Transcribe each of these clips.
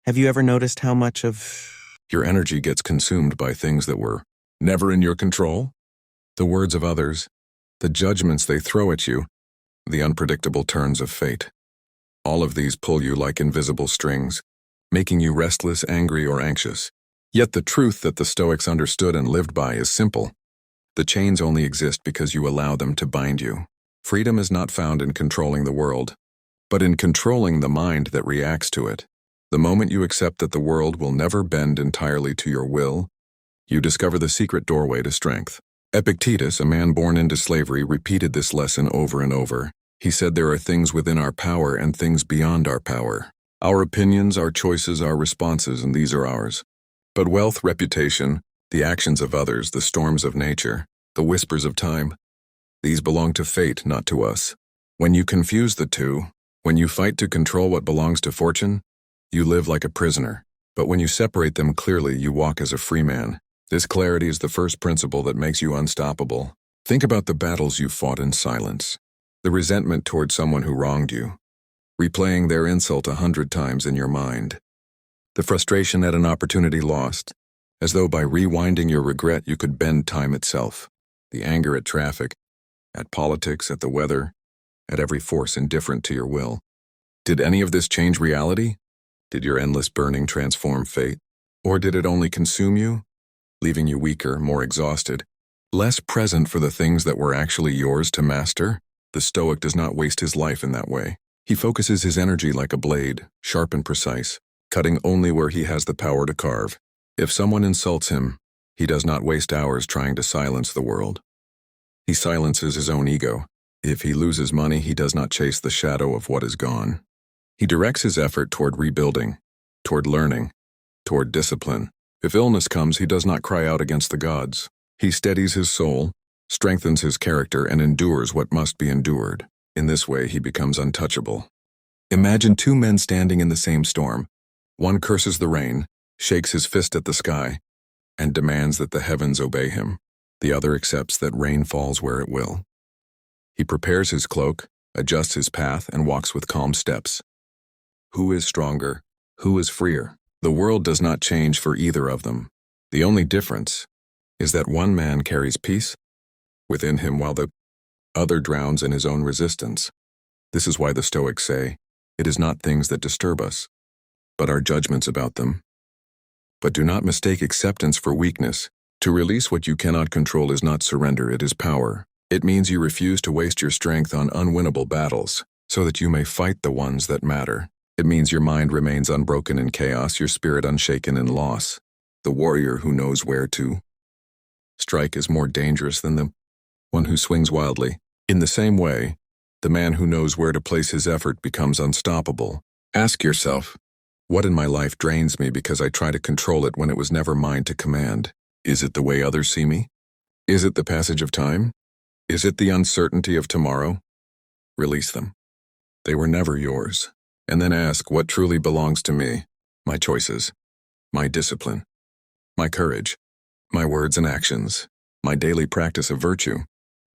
Have you ever noticed how much of Your energy gets consumed by things that were never in your control? The words of others, the judgments they throw at you, the unpredictable turns of fate. All of these pull you like invisible strings, making you restless, angry, or anxious. Yet the truth that the Stoics understood and lived by is simple. The chains only exist because you allow them to bind you. Freedom is not found in controlling the world, but in controlling the mind that reacts to it. The moment you accept that the world will never bend entirely to your will, you discover the secret doorway to strength. Epictetus, a man born into slavery, repeated this lesson over and over. He said there are things within our power and things beyond our power. Our opinions, our choices, our responses, and these are ours. But wealth, reputation, the actions of others, the storms of nature, the whispers of time, these belong to fate, not to us. When you confuse the two, when you fight to control what belongs to fortune, you live like a prisoner. But when you separate them clearly, you walk as a free man. This clarity is the first principle that makes you unstoppable. Think about the battles you fought in silence, the resentment toward someone who wronged you, replaying their insult 100 times in your mind, the frustration at an opportunity lost, as though by rewinding your regret you could bend time itself, the anger at traffic, at politics, at the weather, at every force indifferent to your will. Did any of this change reality? Did your endless burning transform fate? Or did it only consume you, leaving you weaker, more exhausted, less present for the things that were actually yours to master? The Stoic does not waste his life in that way. He focuses his energy like a blade, sharp and precise, cutting only where he has the power to carve. If someone insults him, he does not waste hours trying to silence the world. He silences his own ego. If he loses money, he does not chase the shadow of what is gone. He directs his effort toward rebuilding, toward learning, toward discipline. If illness comes, he does not cry out against the gods. He steadies his soul, strengthens his character, and endures what must be endured. In this way, he becomes untouchable. Imagine two men standing in the same storm. One curses the rain, shakes his fist at the sky, and demands that the heavens obey him. The other accepts that rain falls where it will. He prepares his cloak, adjusts his path, and walks with calm steps. Who is stronger? Who is freer? The world does not change for either of them. The only difference is that one man carries peace within him while the other drowns in his own resistance. This is why the Stoics say, it is not things that disturb us, but our judgments about them. But do not mistake acceptance for weakness. To release what you cannot control is not surrender, it is power. It means you refuse to waste your strength on unwinnable battles, so that you may fight the ones that matter. It means your mind remains unbroken in chaos, your spirit unshaken in loss. The warrior who knows where to strike is more dangerous than the one who swings wildly. In the same way, the man who knows where to place his effort becomes unstoppable. Ask yourself, what in my life drains me because I try to control it when it was never mine to command? Is it the way others see me? Is it the passage of time? Is it the uncertainty of tomorrow? Release them. They were never yours. And then ask what truly belongs to me, my choices, my discipline, my courage, my words and actions, my daily practice of virtue.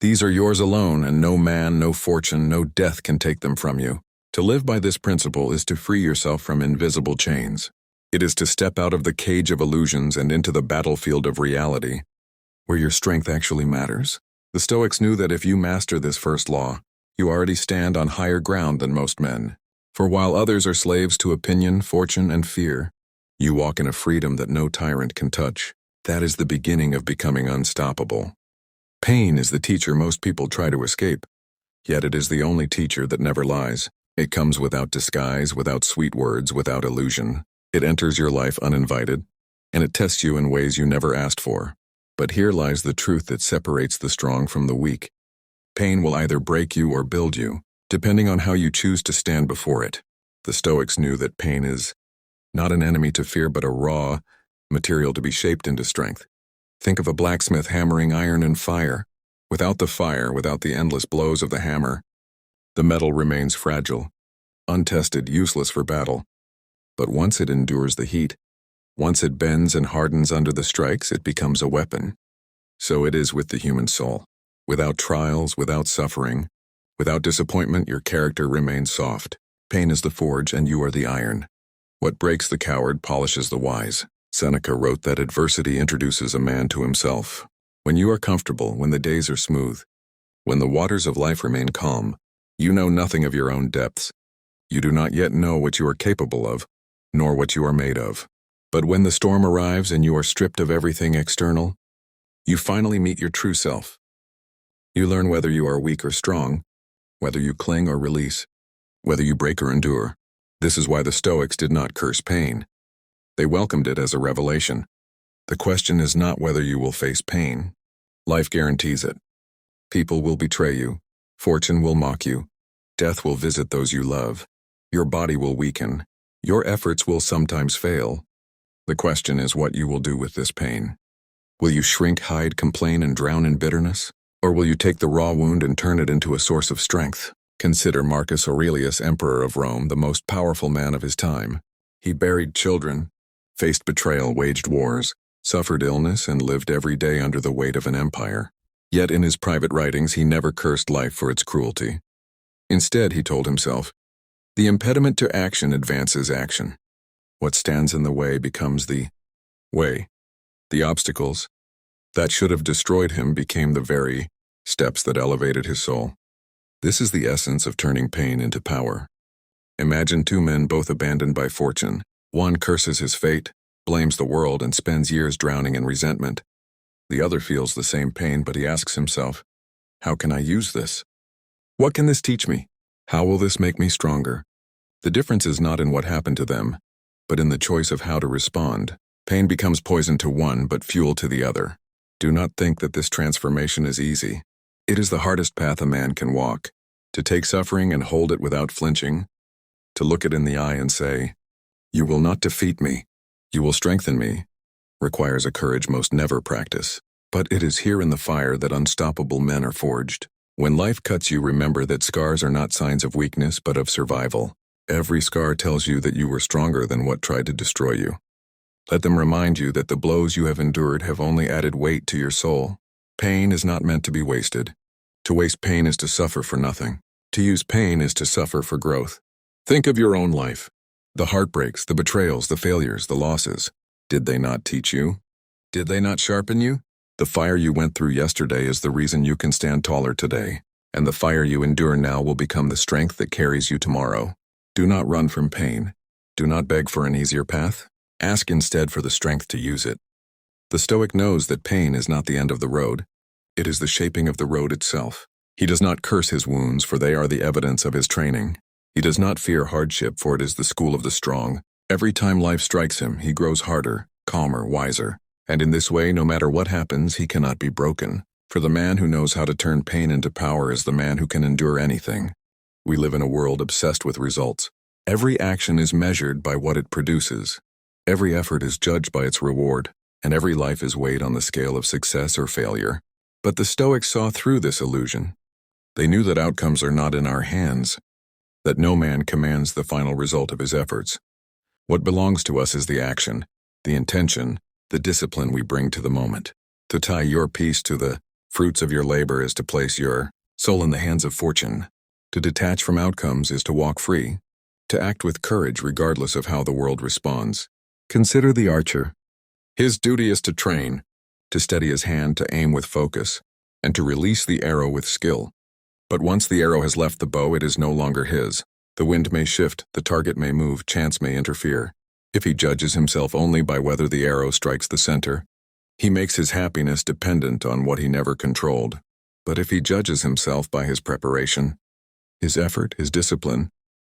These are yours alone, and no man, no fortune, no death can take them from you. To live by this principle is to free yourself from invisible chains. It is to step out of the cage of illusions and into the battlefield of reality, where your strength actually matters. The Stoics knew that if you master this first law, you already stand on higher ground than most men. For while others are slaves to opinion, fortune, and fear, you walk in a freedom that no tyrant can touch. That is the beginning of becoming unstoppable. Pain is the teacher most people try to escape, yet it is the only teacher that never lies. It comes without disguise, without sweet words, without illusion. It enters your life uninvited, and it tests you in ways you never asked for. But here lies the truth that separates the strong from the weak. Pain will either break you or build you, depending on how you choose to stand before it. The Stoics knew that pain is not an enemy to fear, but a raw material to be shaped into strength. Think of a blacksmith hammering iron in fire. Without the fire, without the endless blows of the hammer, the metal remains fragile, untested, useless for battle. But once it endures the heat, once it bends and hardens under the strikes, it becomes a weapon. So it is with the human soul. Without trials, without suffering, without disappointment, your character remains soft. Pain is the forge and you are the iron. What breaks the coward polishes the wise. Seneca wrote that adversity introduces a man to himself. When you are comfortable, when the days are smooth, when the waters of life remain calm, you know nothing of your own depths. You do not yet know what you are capable of, nor what you are made of. But when the storm arrives and you are stripped of everything external, you finally meet your true self. You learn whether you are weak or strong, whether you cling or release, whether you break or endure. This is why the Stoics did not curse pain. They welcomed it as a revelation. The question is not whether you will face pain. Life guarantees it. People will betray you. Fortune will mock you. Death will visit those you love. Your body will weaken. Your efforts will sometimes fail. The question is what you will do with this pain. Will you shrink, hide, complain, and drown in bitterness? Or will you take the raw wound and turn it into a source of strength? Consider Marcus Aurelius, Emperor of Rome, the most powerful man of his time. He buried children, faced betrayal, waged wars, suffered illness, and lived every day under the weight of an empire. Yet in his private writings he never cursed life for its cruelty. Instead, he told himself, "The impediment to action advances action. What stands in the way becomes the way. The obstacles that should have destroyed him became the very steps that elevated his soul." This is the essence of turning pain into power. Imagine two men both abandoned by fortune. One curses his fate, blames the world, and spends years drowning in resentment. The other feels the same pain, but he asks himself, how can I use this? What can this teach me? How will this make me stronger? The difference is not in what happened to them, but in the choice of how to respond. Pain becomes poison to one, but fuel to the other. Do not think that this transformation is easy. It is the hardest path a man can walk. To take suffering and hold it without flinching, to look it in the eye and say, "You will not defeat me, you will strengthen me," requires a courage most never practice. But it is here in the fire that unstoppable men are forged. When life cuts you, remember that scars are not signs of weakness but of survival. Every scar tells you that you were stronger than what tried to destroy you. Let them remind you that the blows you have endured have only added weight to your soul. Pain is not meant to be wasted. To waste pain is to suffer for nothing. To use pain is to suffer for growth. Think of your own life. The heartbreaks, the betrayals, the failures, the losses. Did they not teach you? Did they not sharpen you? The fire you went through yesterday is the reason you can stand taller today, and the fire you endure now will become the strength that carries you tomorrow. Do not run from pain. Do not beg for an easier path. Ask instead for the strength to use it. The Stoic knows that pain is not the end of the road. It is the shaping of the road itself. He does not curse his wounds, for they are the evidence of his training. He does not fear hardship, for it is the school of the strong. Every time life strikes him, he grows harder, calmer, wiser. And in this way, no matter what happens, he cannot be broken. For the man who knows how to turn pain into power is the man who can endure anything. We live in a world obsessed with results. Every action is measured by what it produces. Every effort is judged by its reward, and every life is weighed on the scale of success or failure. But the Stoics saw through this illusion. They knew that outcomes are not in our hands, that no man commands the final result of his efforts. What belongs to us is the action, the intention, the discipline we bring to the moment. To tie your peace to the fruits of your labor is to place your soul in the hands of fortune. To detach from outcomes is to walk free, to act with courage regardless of how the world responds. Consider the archer. His duty is to train, to steady his hand, to aim with focus, and to release the arrow with skill. But once the arrow has left the bow, it is no longer his. The wind may shift, the target may move, chance may interfere. If he judges himself only by whether the arrow strikes the center, he makes his happiness dependent on what he never controlled. But if he judges himself by his preparation, his effort, his discipline,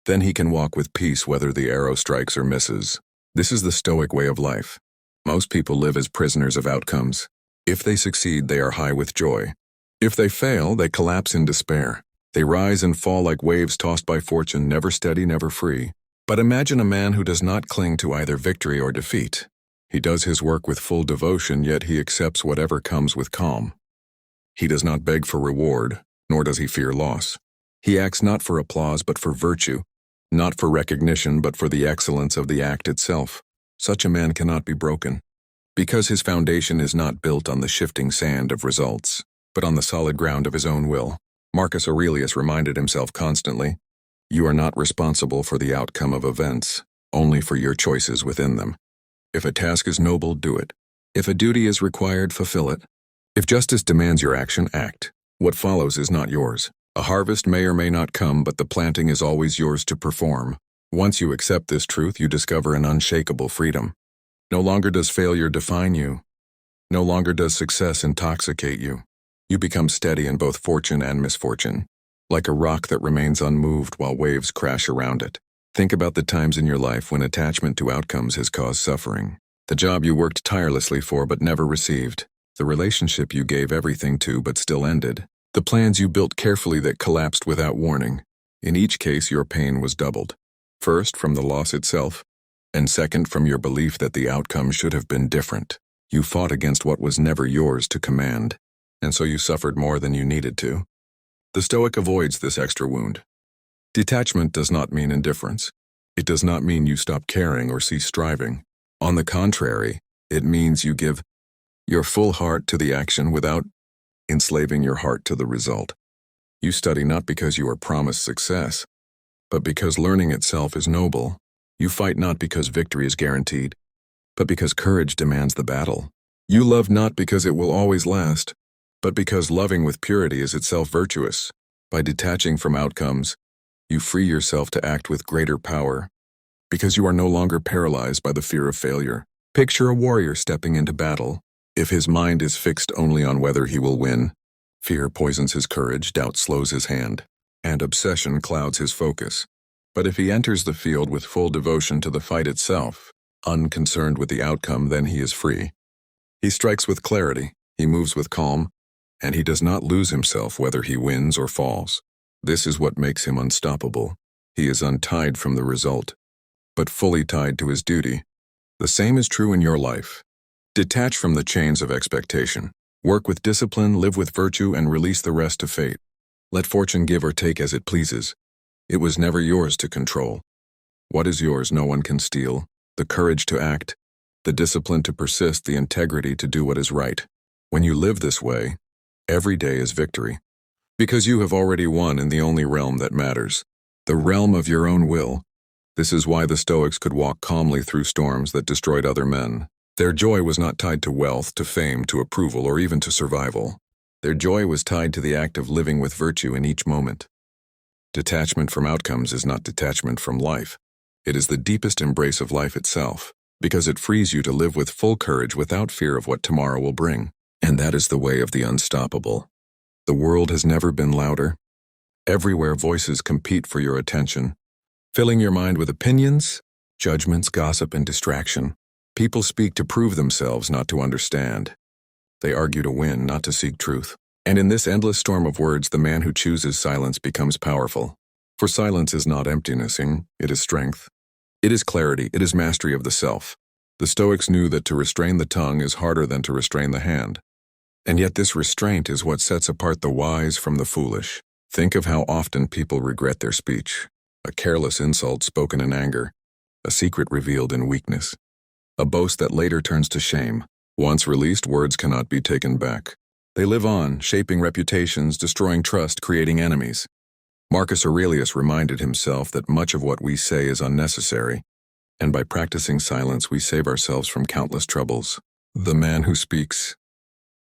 then he can walk with peace whether the arrow strikes or misses. This is the Stoic way of life. Most people live as prisoners of outcomes. If they succeed, they are high with joy. If they fail, they collapse in despair. They rise and fall like waves tossed by fortune, never steady, never free. But imagine a man who does not cling to either victory or defeat. He does his work with full devotion, yet he accepts whatever comes with calm. He does not beg for reward, nor does he fear loss. He acts not for applause, but for virtue, not for recognition, but for the excellence of the act itself. Such a man cannot be broken, because his foundation is not built on the shifting sand of results, but on the solid ground of his own will. Marcus Aurelius reminded himself constantly, "You are not responsible for the outcome of events. only for your choices within them. If a task is noble, do it. If a duty is required, fulfill it. If justice demands your action, act. What follows is not yours. A harvest may or may not come, but the planting is always yours to perform. Once you accept this truth, you discover an unshakable freedom. No longer does failure define you. No longer does success intoxicate you. You become steady in both fortune and misfortune, like a rock that remains unmoved while waves crash around it. Think about the times in your life when attachment to outcomes has caused suffering. The job you worked tirelessly for but never received. The relationship you gave everything to but still ended. The plans you built carefully that collapsed without warning. In each case, your pain was doubled. First, from the loss itself, and second, from your belief that the outcome should have been different. You fought against what was never yours to command, and so you suffered more than you needed to. The Stoic avoids this extra wound. Detachment does not mean indifference. It does not mean you stop caring or cease striving. On the contrary, it means you give your full heart to the action without enslaving your heart to the result. You study not because you are promised success, but because learning itself is noble. You fight not because victory is guaranteed, but because courage demands the battle. You love not because it will always last, but because loving with purity is itself virtuous. By detaching from outcomes, you free yourself to act with greater power, because you are no longer paralyzed by the fear of failure. Picture a warrior stepping into battle. If his mind is fixed only on whether he will win, fear poisons his courage, doubt slows his hand, and obsession clouds his focus. But if he enters the field with full devotion to the fight itself, unconcerned with the outcome, then he is free. He strikes with clarity, he moves with calm, and he does not lose himself whether he wins or falls. This is what makes him unstoppable. He is untied from the result, but fully tied to his duty. The same is true in your life. Detach from the chains of expectation. Work with discipline, live with virtue, and release the rest to fate. Let fortune give or take as it pleases. It was never yours to control. What is yours no one can steal. The courage to act, the discipline to persist, the integrity to do what is right. When you live this way, every day is victory. Because you have already won in the only realm that matters, the realm of your own will. This is why the Stoics could walk calmly through storms that destroyed other men. Their joy was not tied to wealth, to fame, to approval, or even to survival. Their joy was tied to the act of living with virtue in each moment. Detachment from outcomes is not detachment from life. It is the deepest embrace of life itself, because it frees you to live with full courage without fear of what tomorrow will bring. And that is the way of the unstoppable. The world has never been louder. Everywhere voices compete for your attention, filling your mind with opinions, judgments, gossip, and distraction. People speak to prove themselves, not to understand. They argue to win, not to seek truth. And in this endless storm of words, the man who chooses silence becomes powerful. For silence is not emptiness, it is strength. It is clarity, it is mastery of the self. The Stoics knew that to restrain the tongue is harder than to restrain the hand. And yet this restraint is what sets apart the wise from the foolish. Think of how often people regret their speech. A careless insult spoken in anger, a secret revealed in weakness, a boast that later turns to shame. Once released, words cannot be taken back. They live on, shaping reputations, destroying trust, creating enemies. Marcus Aurelius reminded himself that much of what we say is unnecessary, and by practicing silence we save ourselves from countless troubles. The man who speaks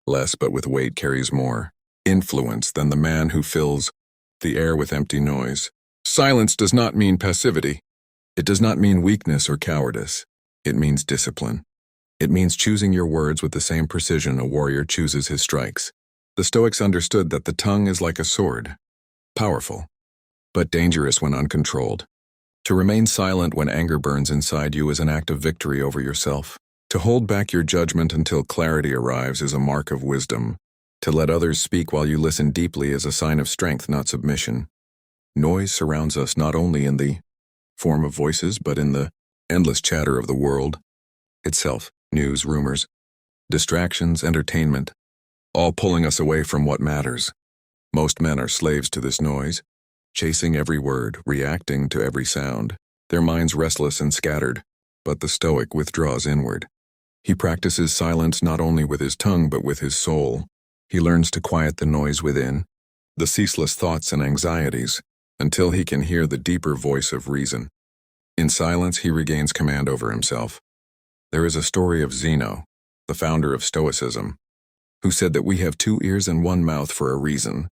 less but with weight carries more influence than the man who fills the air with empty noise. Silence does not mean passivity. It does not mean weakness or cowardice. It means discipline. It means choosing your words with the same precision a warrior chooses his strikes. The Stoics understood that the tongue is like a sword, powerful, but dangerous when uncontrolled. To remain silent when anger burns inside you is an act of victory over yourself. To hold back your judgment until clarity arrives is a mark of wisdom. To let others speak while you listen deeply is a sign of strength, not submission. Noise surrounds us not only in the form of voices, but in the endless chatter of the world itself. News, rumors, distractions, entertainment, all pulling us away from what matters. Most men are slaves to this noise, chasing every word, reacting to every sound, their minds restless and scattered, but the Stoic withdraws inward. He practices silence not only with his tongue but with his soul. He learns to quiet the noise within, the ceaseless thoughts and anxieties, until he can hear the deeper voice of reason. In silence, he regains command over himself. There is a story of Zeno, the founder of Stoicism, who said that we have 2 ears and 1 mouth for a reason,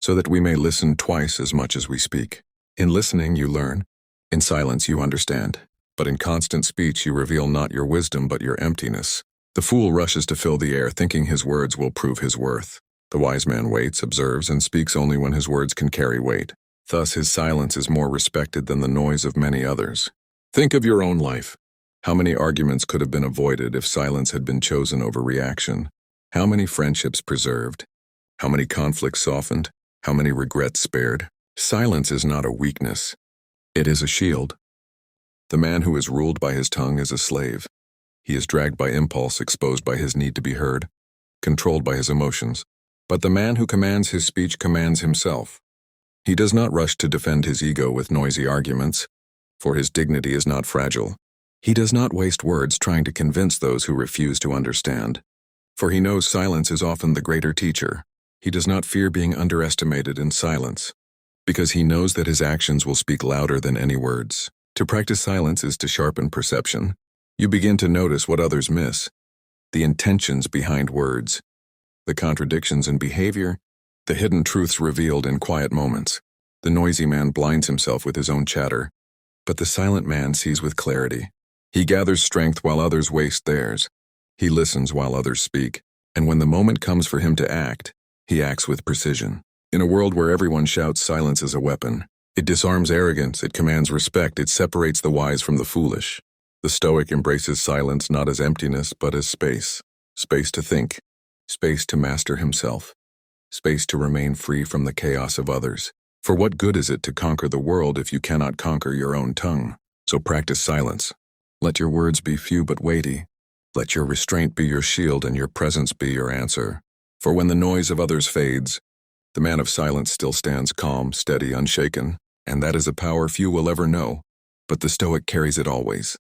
so that we may listen twice as much as we speak. In listening, you learn. In silence, you understand. But in constant speech, you reveal not your wisdom but your emptiness. The fool rushes to fill the air, thinking his words will prove his worth. The wise man waits, observes, and speaks only when his words can carry weight. Thus, his silence is more respected than the noise of many others. Think of your own life. How many arguments could have been avoided if silence had been chosen over reaction? How many friendships preserved? How many conflicts softened? How many regrets spared? Silence is not a weakness. It is a shield. The man who is ruled by his tongue is a slave. He is dragged by impulse, exposed by his need to be heard, controlled by his emotions. But the man who commands his speech commands himself. He does not rush to defend his ego with noisy arguments, for his dignity is not fragile. He does not waste words trying to convince those who refuse to understand, for he knows silence is often the greater teacher. He does not fear being underestimated in silence, because he knows that his actions will speak louder than any words. To practice silence is to sharpen perception. You begin to notice what others miss, the intentions behind words, the contradictions in behavior, the hidden truths revealed in quiet moments. The noisy man blinds himself with his own chatter, but the silent man sees with clarity. He gathers strength while others waste theirs. He listens while others speak, and when the moment comes for him to act, he acts with precision. In a world where everyone shouts, silence is a weapon. It disarms arrogance, it commands respect, it separates the wise from the foolish. The Stoic embraces silence not as emptiness, but as space. Space to think, space to master himself, space to remain free from the chaos of others. For what good is it to conquer the world if you cannot conquer your own tongue? So practice silence. Let your words be few but weighty. Let your restraint be your shield and your presence be your answer. For when the noise of others fades, the man of silence still stands calm, steady, unshaken, and that is a power few will ever know, but the Stoic carries it always.